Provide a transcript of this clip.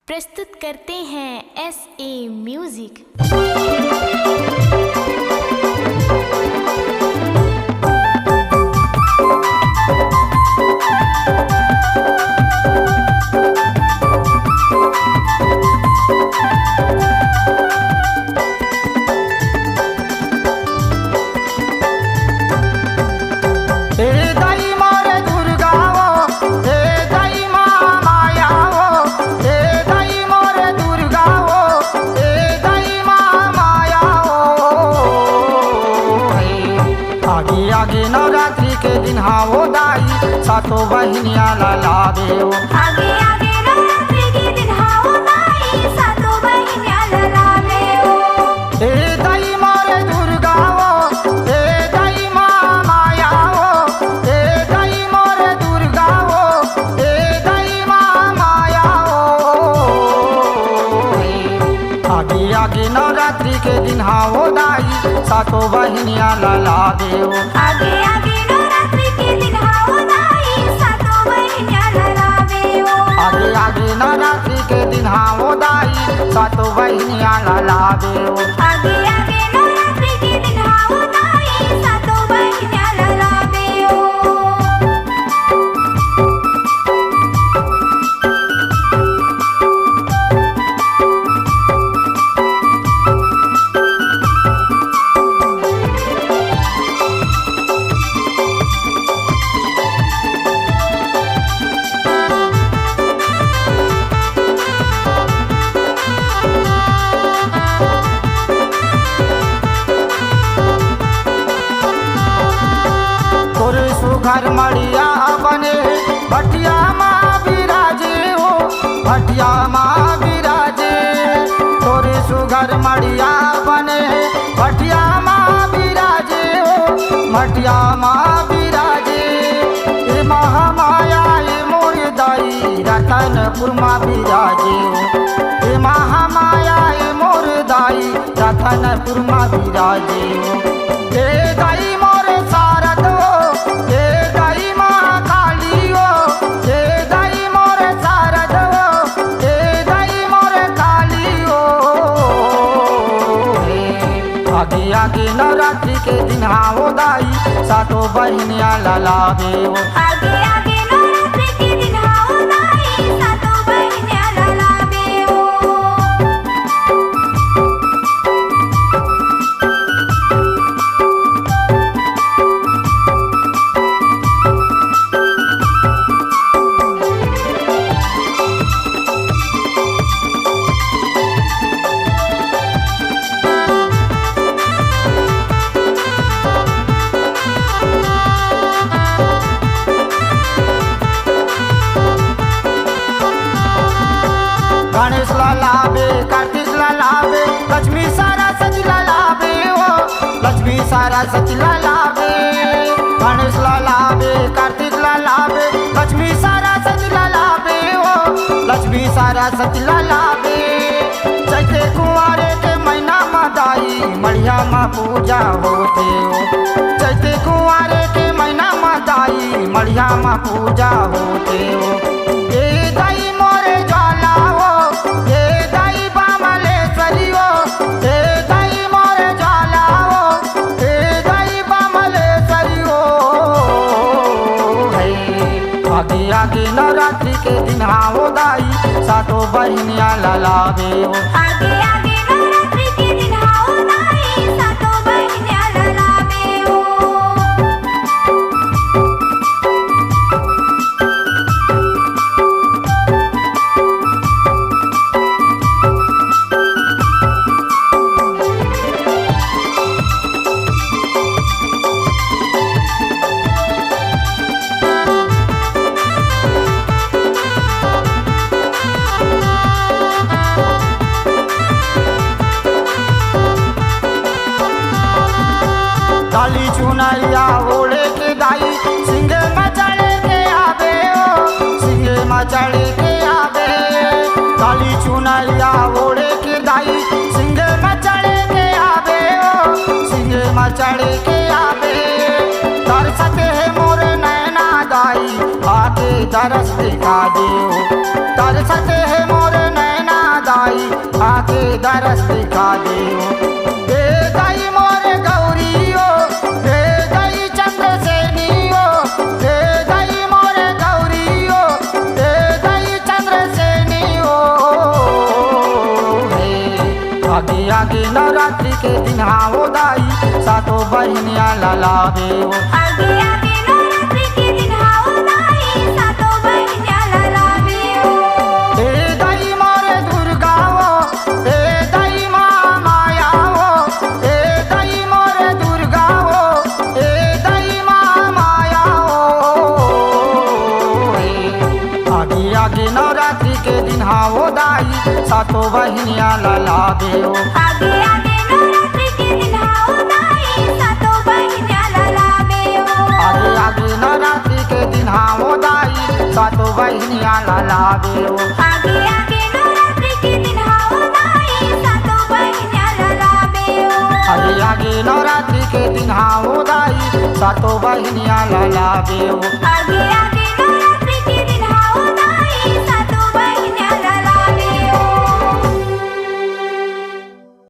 प्रस्तुत करते हैं SA म्यूजिक। आगे नवरात्रि के दिन हाओ दाई सातो बहनिया लालाबे हो। आगे आगे नवरात्रि के दिन हाओ दाई सातो बहनिया लालाबे हो। ए दाई मोरे दुर्गा हो, ए दाई माया हो, ए दाई मोरे दुर्गा हो, ए दाई माया हो। आगे आगे नवरात्रि के दिन हाओ दाई सातो बहनिया लालाबे हो। आगे आगे नवरात्रि के दिन हाओ दाई सातो बहनिया लालाबे हो। आगे आगे नवरात्रि के दिन हाओ दाई सातो बहनिया लालाबे हो। आगे आगे नवरात्रि के दिन हाओ दाई सातो बहनिया लालाबे हो। घर मड़िया बने भटिया माँ विराजे हो, भटिया माँ विराजे। तोरे सुघर मड़िया बने भटिया माँ विराजे हो, भटिया माँ विराजे। ए महामाया ए मोर दाई रतनपुर माँ विराजे हो। ए महामाया ए मोर दाई रतनपुर माँ विराजे हो। ए दाई मोर सारद हो, आगे आगे नवरात्रि के दिन हाओ दाई सातो बहनिया लालाबे हो। आगे आगे नवरात्रि के दिन हाओ दाई सातो बहनिया लालाबे हो। गणेश लालाबे, कार्तिक लालाबे, लक्ष्मी सरस्वती लालाबे हो, लक्ष्मी सरस्वती लालाबे। गणेश लालाबे, कार्तिक लालाबे, लक्ष्मी सरस्वती लालाबे हो, लक्ष्मी सरस्वती लालाबे। चैते कुंवारे के महीना में दाई मढ़िया माँ पूजा होते हो। चैते कुंवारे के महीना में दाई मढ़िया माँ पूजा होते हो। ए दाई मोरे ज्वाला हो, ए दाई बामलेश्वरी हो, ए दाई मोरे ज्वाला हो, ए दाई बामलेश्वरी हो। आगे आगे नवरात्रि के दिन हाओ दाई सातो बहनिया लालाबे हो। आगे आगे नवरात्रि के दिन हाओ दाई सातो बहनिया लालाबे हो। काली चुनरिया ओढ़े के दाई सिंगे मचड़े के आवे हो, सिंगे मचड़े के आवे। काली चुनरिया ओढ़े के दाई सिंगे मचड़े के आवे हो, सिंगे मचड़े के आवे। तरसते है मोर नैना दाई आके तरस दिखा दे हो, तरसते है मोर नैना दरस दिखा देओ। दे दई मोरे गौरियो, दे दई चंद्रसेनियो, दे दई मोरे गौरियो, दे दई चंद्रसेनियो। आगे आगे नवरात्रि के दिन आओ दाई सातों बहनिया ललावे हो। आगे आगे नवरात्रि के दिन आओ दाई सातों बहनिया ललावे हो। हे दाई मोरे दुर्गा हो, हे दाई माँ माया हो, हे दाई मोरे दुर्गा हो, हे दाई माँ माया हो। आगे आगे नवरात्रि के दिन आओ दाई सातों बहनिया ललावे हो। आगे आगे नवरात्रि के दिन आओ दाई सातों बहनिया ललावे हो। आगे आगे नवरात्रि के दिन आओ दाई सातों बहनिया ललावे हो। आगे आगे नवरात्रि के दिन आओ दाई सातों बहनिया ललावे हो। आगे आगे नवरात्रि के दिन आओ दाई सातों बहनिया ललावे हो। आगे आगे